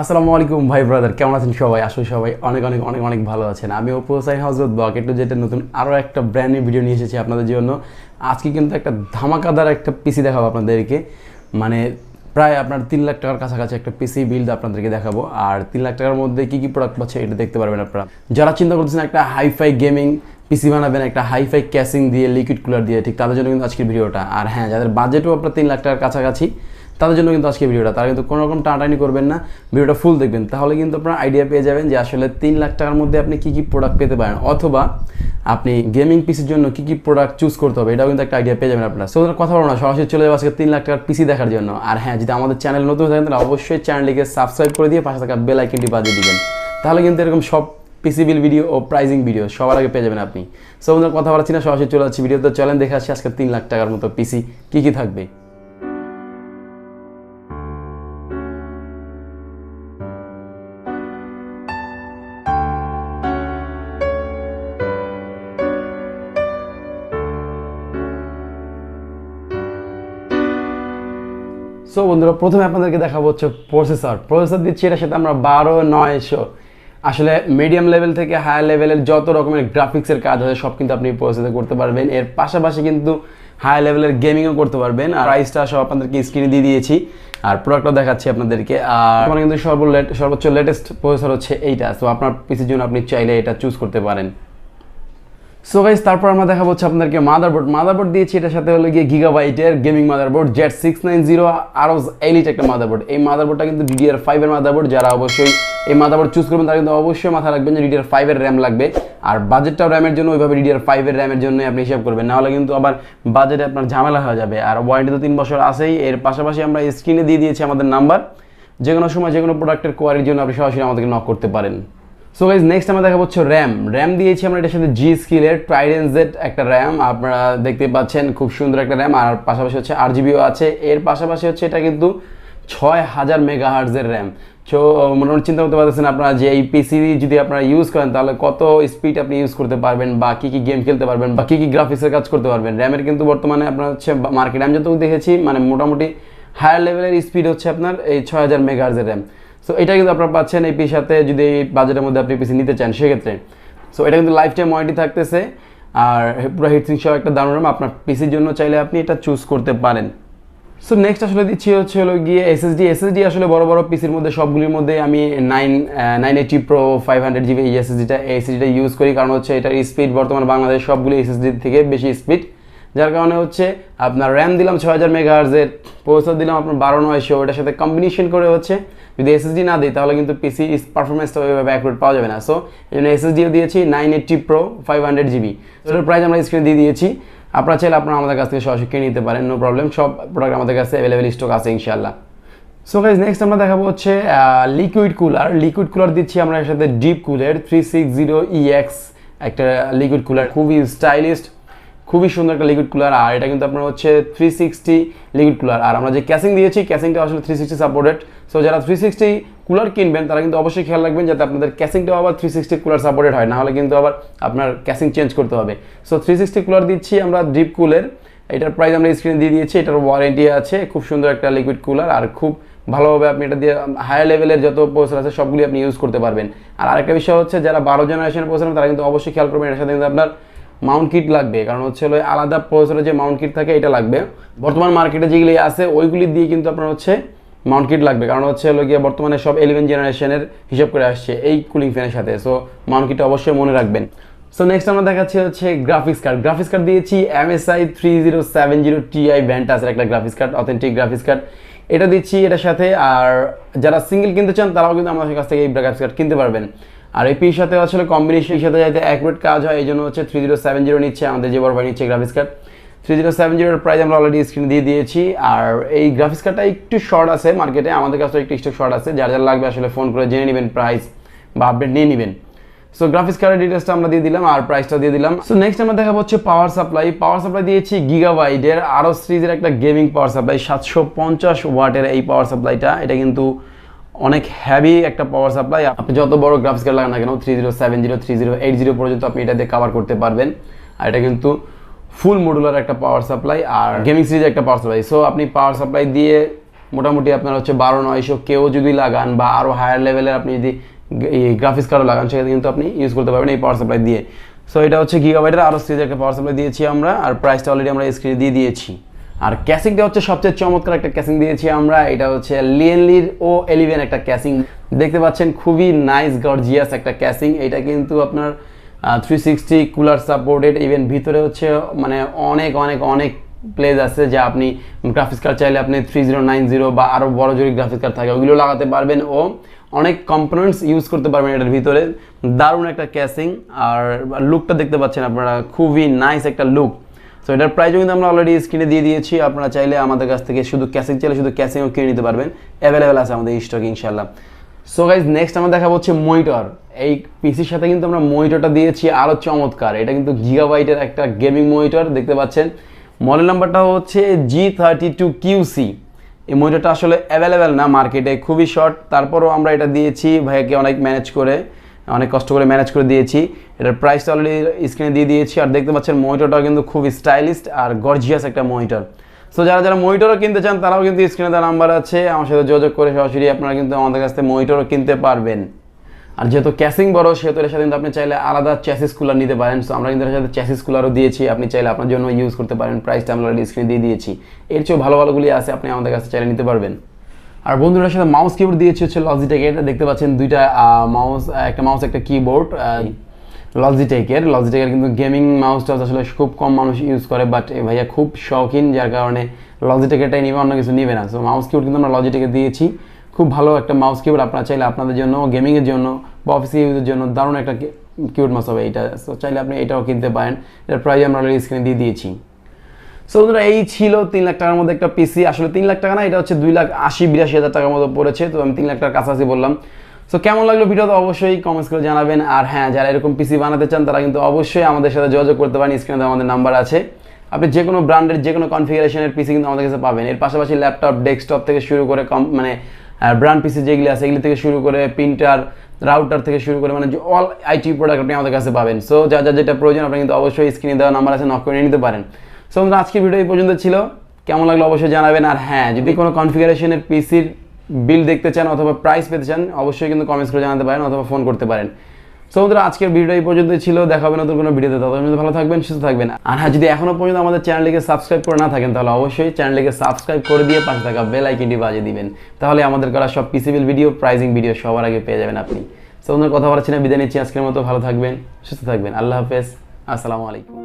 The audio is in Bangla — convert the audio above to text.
আসসালামু আলাইকুম ভাই ব্রাদার, কেমন আছেন সবাই? আসলে সবাই অনেক অনেক অনেক অনেক ভালো আছেন। আমি ওপোসাই হজরত বকেট যেটা নতুন আরও একটা ব্র্যান্ড নিউ ভিডিও নিয়ে এসেছি আপনাদের জন্য। আজকে কিন্তু একটা ধামাকাদার একটা পিসি দেখাবো আপনাদেরকে, মানে প্রায় আপনার 3 লাখ টাকার কাছাকাছি একটা পিসি বিল্ড আপনাদেরকে দেখাবো। আর 3 লাখ টাকার মধ্যে কী কী প্রোডাক্ট পাচ্ছে এটা দেখতে পারবেন আপনারা। যারা চিন্তা করতেছেন একটা হাইফাই গেমিং পিসি বানাবেন একটা হাইফাই ক্যাসিং দিয়ে, লিকুইড কুলার দিয়ে, ঠিক তাদের জন্য কিন্তু আজকের ভিডিওটা। আর হ্যাঁ, যাদের বাজেটও আপনার 3 লাখ টাকার কাছাকাছি তাদের জন্য কিন্তু আজকে ভিডিওটা। তারা কিন্তু কোনো রকম টানাটানি করবেন না, ভিডিওটা ফুল দেখবেন, তাহলে কিন্তু আপনারা আইডিয়া পেয়ে যাবেন যে আসলে 3 লাখ টাকার মধ্যে আপনি কী কী প্রোডাক্ট পেতে পারেন, অথবা আপনি গেমিং পিসির জন্য কী কী প্রোডাক্ট চুজ করতে হবে এটাও কিন্তু একটা আইডিয়া পেয়ে যাবেন আপনারা। সো কথা বলো না, সরাসরি চলে যাবো আজকে 3 লাখ টাকার পিসি দেখার জন্য। আর হ্যাঁ, যদি আমাদের চ্যানেল নতুন থাকেন তাহলে অবশ্যই চ্যানেলটিকে সাবস্ক্রাইব করে দিয়ে পাশে থাকা বেল আইকনটি বাজিয়ে দিবেন, তাহলে কিন্তু এরকম সব পিসি বিল ভিডিও ও প্রাইজিং ভিডিও সবার আগে পেয়ে যাবেন আপনি। সো আমাদের কথা বলাচ্ছি না, সরাসরি চলে যাচ্ছি ভিডিওতে। চলেন দেখে আসছি আজকে 3 লাখ টাকার মতো পিসি কী কী থাকবে। সো বন্ধুরা, প্রথমে আপনাদেরকে দেখাবো হচ্ছে প্রসেসর দিচ্ছি। এটার সাথে আমরা 12900 আসলে মিডিয়াম লেভেল থেকে হায়ার লেভেলের যত রকমের গ্রাফিক্সের কাজ আছে সব কিন্তু আপনি প্রসেসরে করতে পারবেন। এর পাশাপাশি কিন্তু হায়ার লেভেলের গেমিংও করতে পারবেন। আর প্রাইসটা সব আপনাদেরকে স্ক্রিনে দিয়ে দিয়েছি, আর প্রোডাক্টও দেখাচ্ছি আপনাদেরকে। আর আমার কিন্তু সর্বোচ্চ লেটেস্ট প্রসেসর হচ্ছে এইটা। সো আপনার পিসির জন্য আপনি চাইলে এটা চুজ করতে পারেন। সো গাইস, তারপর আমরা দেখাবো হচ্ছে আপনাদেরকে মাদারবোর্ড দিয়েছি। এটার সাথে হলো গিয়ে গিগাবাইটের গেমিং মাদারবোর্ড Z690 আরোস এলিট একটা মাদারবোর্ড। এই মাদারবোর্ডটা কিন্তু DDR5 এর মাদারবোর্ড। যারা অবশ্যই এই মাদারবোর্ড চুজ করবেন তারা কিন্তু অবশ্যই মাথায় রাখবেন যে DDR5 এর র্যাম লাগবে। আর বাজেটটাও র্যামের জন্য ওইভাবে DDR5 এর র্যামের জন্য আপনি হিসাব করবেন, নাহলে কিন্তু আবার বাজেটে আপনার ঝামেলা হয়ে যাবে। আর ওয়ারেন্টি তো 3 বছর আছেই। এর পাশাপাশি আমরা স্ক্রিনে দিয়ে দিয়েছি আমাদের নাম্বার, যে কোনো সময় যে কোনো প্রোডাক্টের কোয়ারির জন্য আপনি সরাসরি আমাদেরকে নক করতে পারেন। সো গাইজ, নেক্সট আমরা দেখাবো হচ্ছে র্যাম দিয়েছি আমরা এটার সাথে জি স্কিলের ট্রাইডেন্ট জেড একটা র্যাম আপনারা দেখতে পাচ্ছেন, খুব সুন্দর একটা র্যাম। আর পাশাপাশি হচ্ছে RGBও আছে। এর পাশাপাশি হচ্ছে এটা কিন্তু 6000 মেগাহার্জের র্যাম। সো মোটামুটি চিন্তা করতে পারতেছেন আপনারা যে এই পিসি যদি আপনারা ইউজ করেন তাহলে কত স্পিড আপনি ইউজ করতে পারবেন, বা কী কী গেম খেলতে পারবেন, বা কী কী গ্রাফিক্সের কাজ করতে পারবেন। র্যামের কিন্তু বর্তমানে আপনার হচ্ছে মার্কেট আমি যতটুকু দেখেছি মানে মোটামুটি হায়ার লেভেলের স্পিড হচ্ছে আপনার এই 6000 মেগাহার্জের র্যাম। সো এটা কিন্তু আপনারা পাচ্ছেন এই পিসির সাথে, যদি এই বাজেটের মধ্যে আপনি পিসি নিতে চান সেক্ষেত্রে। সো এটা কিন্তু লাইফ টাইম ওয়ারেন্টি থাকতেছে, আর পুরো হিটসিং সহ একটা দারুণ র্যাম। আপনার পিসির জন্য চাইলে আপনি এটা চুজ করতে পারেন। সো নেক্সট আসলে দিচ্ছি হলো গিয়ে এসএসডি। আসলে বড় বড় পিসির মধ্যে সবগুলির মধ্যে আমি 980 Pro 500GB এই এসএসডিটা ইউজ করি, কারণ হচ্ছে এটার স্পিড বর্তমানে বাংলাদেশ সবগুলি এসএসডি থেকে বেশি স্পিড। যার কারণে হচ্ছে আপনার র্যাম দিলাম 6000 মেগাহার্জের, প্রসেসর দিলাম আপনার 12900। এটার সাথে কম্বিনেশন করে হচ্ছে যদি এসএসডি না দিই তাহলে কিন্তু পিসি পারফরমেন্সটা ওইভাবে অ্যাকুরেট পাওয়া যাবে না। সো এই জন্য এসএসডিও দিয়েছি 980 Pro 500GB। এটার প্রাইস আমরা স্ক্রিনে দিয়ে দিয়েছি। আপনারা চাইলে আপনারা আমাদের কাছ থেকে সরাসরি কিনে নিতে পারেন, নো প্রবলেম। সব প্রোডাক্ট আমাদের কাছে অ্যাভেলেবেল স্টক আছে ইনশাআল্লাহ। সো গাইজ, নেক্সট আমরা দেখাবো হচ্ছে লিকুইড কুলার দিচ্ছি আমরা এর সাথে ডিপ কুলের 360EX একটা লিকুইড কুলার, খুবই স্টাইলিশ, খুবই সুন্দর একটা লিকুইড কুলার। আর এটা কিন্তু আপনার হচ্ছে 360 লিকুইড কুলার। আর আমরা যে ক্যাসিং দিয়েছি, ক্যাসিংটা আসলে 360 সাপোর্টেড। সো যারা 360 কুলার কিনবেন তারা কিন্তু অবশ্যই খেয়াল রাখবেন যাতে আপনাদের ক্যাসিংটাও আবার 360 কুলার সাপোর্টেড হয়, নাহলে কিন্তু আবার আপনার ক্যাসিং চেঞ্জ করতে হবে। সো 360 কুলার দিচ্ছি আমরা ডিপ কুলের। এটার প্রাইস আমরা স্ক্রিনে দিয়ে দিয়েছি। এটার ওয়ারেন্টি আছে। খুব সুন্দর একটা লিকুইড কুলার, আর খুব ভালোভাবে আপনি এটা দিয়ে হায়ার লেভেলের যত প্রসেসর আছে সবগুলি আপনি ইউজ করতে পারবেন। আর আরেকটা বিষয় হচ্ছে যারা 12 জেনারেশনের প্রসেসর তারা কিন্তু অবশ্যই খেয়াল করবেন এটার সাথে কিন্তু আপনার মাউন্ট কিট লাগবে, কারণ হচ্ছে আলাদা প্রসেসরের যে মাউন্ট কিট থাকে এটা লাগবে। বর্তমান মার্কেটে যেগুলি আছে ওইগুলি দিয়ে কিন্তু আপনার হচ্ছে মাউন্ট কিট লাগবে, কারণ হচ্ছে গিয়ে বর্তমানে সব 11 জেনারেশনের হিসাব করে আসছে এই কুলিং ফ্যানের সাথে। সো মাউন্ট কিটটা অবশ্যই মনে রাখবেন। সো নেক্সট আমরা দেখাচ্ছি হচ্ছে গ্রাফিক্স কার্ড দিয়েছি MSI 3070 Ti ভ্যান্টাসের একটা graphics card, authentic graphics card এটা দিচ্ছি এটার সাথে। আর যারা সিঙ্গেল কিনতে চান তারাও কিন্তু আমাদের কাছ থেকে এই গ্রাফিক্স কার্ড কিনতে পারবেন। আর এই পির সাথে আসলে কম্বিনেশনের সাথে যাতে অ্যাকুরেট কাজ হয় এই জন্য হচ্ছে 3070 নিচ্ছে আমাদের যে বড় ভাই নিচ্ছে গ্রাফিক্স কার্ড। 3070 প্রাইস আমরা অলরেডি স্ক্রিনে দিয়ে দিয়েছি। আর এই গ্রাফিক্স কার্ডটা একটু শর্ট আছে মার্কেটে, আমাদের কাছে একটু শর্ট আছে। যার লাগবে আসলে ফোন করে জেনে নেবেন প্রাইস বা আপডেট নিয়ে নেবেন। সো গ্রাফিক্স কার্ডের ডিটেলসটা আমরা দিয়ে দিলাম আর প্রাইসটা দিয়ে দিলাম। সো নেক্সট আমরা দেখাবো হচ্ছে পাওয়ার সাপ্লাই দিয়েছি গিগাবাইটের আরোস সিরিজের একটা গেমিং পাওয়ার সাপ্লাই, 750 ওয়াটের এই পাওয়ার সাপ্লাইটা। এটা কিন্তু অনেক হ্যাভি একটা পাওয়ার সাপ্লাই। আপনি যত বড় গ্রাফিক্স কার্ড লাগান না কেন 3070 3080 পর্যন্ত আপনি এটা দিয়ে কভার করতে পারবেন। আর এটা কিন্তু ফুল মডুলার একটা পাওয়ার সাপ্লাই আর গেমিং সিরিজের একটা পাওয়ার সাপ্লাই। সো আপনি পাওয়ার সাপ্লাই দিয়ে মোটামুটি আপনার হচ্ছে 12900 কেউ যদি লাগান বা আরও হায়ার লেভেলের আপনি যদি গ্রাফিক্স কার্ডও লাগান সেক্ষেত্রে কিন্তু আপনি ইউজ করতে পারবেন এই পাওয়ার সাপ্লাই দিয়ে। সো এটা হচ্ছে গিগাবাইটের আরও সিরিজের একটা পাওয়ার সাপ্লাই দিয়েছি আমরা, আর প্রাইসটা অলরেডি আমরা স্ক্রিনে দিয়ে দিয়েছি। আর ক্যাসিংটা হচ্ছে সবচেয়ে চমৎকার একটা ক্যাসিং দিয়েছি আমরা, এটা হচ্ছে লিয়েনলির O11 একটা ক্যাসিং দেখতে পাচ্ছেন, খুবই নাইস গর্জিয়াস একটা ক্যাসিং। এটা কিন্তু আপনার 360 কুলার সাপোর্টেড, ইভেন ভিতরে হচ্ছে মানে অনেক অনেক অনেক প্লেস আছে যা আপনি গ্রাফিক্স কার্ড চাইলে আপনি 3090 বা আরও বড় জোরি গ্রাফিক্স কার্ড থাকে ওগুলো লাগাতে পারবেন, ও অনেক কম্পোনেন্টস ইউজ করতে পারবেন এটার ভিতরে। দারুণ একটা ক্যাসিং, আর লুকটা দেখতে পাচ্ছেন আপনারা, খুবই নাইস একটা লুক। সো এটার প্রাইসও কিন্তু আমরা অলরেডি স্ক্রিনে দিয়ে দিয়েছি, আপনারা চাইলে আমাদের কাছ থেকে শুধু ক্যাসিং চাইলে শুধু ক্যাসিংও কিনে নিতে পারবেন, অ্যাভেলেবেল আছে আমাদের স্টক ইনশাল্লাহ। সো গাইজ নেক্সট আমরা দেখাবো হচ্ছে মনিটর। এই পিসির সাথে কিন্তু আমরা মনিটরটা দিয়েছি আরও চমৎকার, এটা কিন্তু গিগাবাইটের একটা গেমিং মনিটর দেখতে পাচ্ছেন, মডেল নাম্বারটা হচ্ছে G32QC। এই মনিটরটা আসলে অ্যাভেলেবেল না মার্কেটে, খুবই শর্ট, তারপরও আমরা এটা দিয়েছি ভাইয়াকে অনেক কষ্ট করে ম্যানেজ করে দিয়েছি। এটার প্রাইসটা অলরেডি স্ক্রিনে দিয়ে দিয়েছি, আর দেখতে পাচ্ছেন মনিটরটাও কিন্তু খুব স্টাইলিশ আর গর্জিয়াস একটা মনিটর। সো যারা মনিটরও কিনতে চান তারাও কিন্তু স্ক্রিনে দেওয়া নাম্বার আছে, আমার সাথে যোগাযোগ করে সরাসরি আপনারা কিন্তু আমাদের কাছ থেকে মনিটরও কিনতে পারবেন। আর যেহেতু ক্যাসিং বড় সেহেতু এর সাথে কিন্তু আপনি চাইলে আলাদা চ্যাসিস কুলার নিতে পারেন। সো আমরা কিন্তু এর সাথে চ্যাসিস কুলারও দিয়েছি, আপনি চাইলে আপনার জন্য ইউজ করতে পারেন, প্রাইসটা আমরা অলরেডি স্ক্রিনে দিয়ে দিয়েছি। এর চেয়েও ভালো ভালোগুলি আছে, আপনি আমাদের কাছে চাইলে নিতে পারবেন। আর বন্ধুদের সাথে মাউস কিবোর্ড দিয়েছি হচ্ছে লজিটেকের, দেখতে পাচ্ছেন দুইটা মাউস একটা কিবোর্ড লজিটেকের কিন্তু গেমিং মাউসটা আসলে খুব কম মানুষ ইউজ করে, বাট ভাইয়া খুব শৌখিন যার কারণে লজিটেকেরটাই নিবে, অন্য কিছু নিবে না। সো মাউস কিবোর্ড কিন্তু আমরা লজিটেকে দিয়েছি, খুব ভালো একটা মাউস কিবোর্ড, আপনারা চাইলে আপনাদের জন্য গেমিংয়ের জন্য বা অফিসে ইউজের জন্য দারুণ একটা কিবোর্ড মাউস হবে এটা। সো চাইলে আপনি এটাও কিনতে পারেন, এটার প্রাইস আমরা অলরেডি স্ক্রিনে দিয়ে দিয়েছি। সো বন্ধুরা এই ছিল 3 লাখ টাকার মধ্যে একটা পিসি, আসলে 3 লাখ টাকা না, এটা হচ্ছে 2,80,82,000 টাকার মতো পড়েছে, তো আমি 3 লাখ টাকার কাছাকাছি বললাম। সো কেমন লাগলো ভিডিওটা অবশ্যই কমেন্টস করে জানাবেন, আর হ্যাঁ যারা এরকম পিসি বানাতে চান তারা কিন্তু অবশ্যই আমাদের সাথে যোগাযোগ করতে পারেন, স্ক্রিনে আমাদের নাম্বার আছে, আপনি যে কোনো ব্র্যান্ডের যে কোনো কনফিগারেশনের পিসি কিন্তু আমাদের কাছে পাবেন। এর পাশাপাশি ল্যাপটপ ডেস্কটপ থেকে শুরু করে ব্র্যান্ড পিসি যেগুলি আছে এগুলি থেকে শুরু করে প্রিন্টার রাউটার থেকে শুরু করে মানে অল আইটি প্রোডাক্ট আপনি আমাদের কাছে পাবেন। সো যা যেটা প্রয়োজন আপনি কিন্তু অবশ্যই স্ক্রিনে দেওয়া নাম্বার আছে, নক করে নিতে পারেন। সো আজকের ভিডিও এই পর্যন্ত ছিল, কেমন লাগলো অবশ্যই জানাবেন, আর হ্যাঁ যদি কোনো কনফিগারেশনের পিসির বিল দেখতে চান অথবা প্রাইস পেতে চান অবশ্যই কিন্তু কমেন্টস করে জানাতে পারেন অথবা ফোন করতে পারেন। সো বন্ধুরা আজকের ভিডিও এই পর্যন্ত ছিল, দেখা হবে নতুন কোনো ভিডিওতে, ততক্ষণ ভালো থাকবেন, সুস্থ থাকবেন। আর হ্যাঁ যদি এখনো পর্যন্ত আমাদের চ্যানেলটিকে সাবস্ক্রাইব করে না থাকেন তাহলে অবশ্যই চ্যানেলটিকে সাবস্ক্রাইব করে দিয়ে পাশে থাকা বেল আইকনটি বাজিয়ে দিবেন, তাহলে আমাদের করা সব পিসিবিল ভিডিও প্রাইজিং ভিডিও সবার আগে পেয়ে যাবেন আপনি। সো বন্ধুরা কথা বলাচ্ছি না, বিদায় নিচ্ছি আজকের মতো, ভালো থাকবেন, সুস্থ থাকবেন, আল্লাহ হাফেজ, আসসালামু আলাইকুম।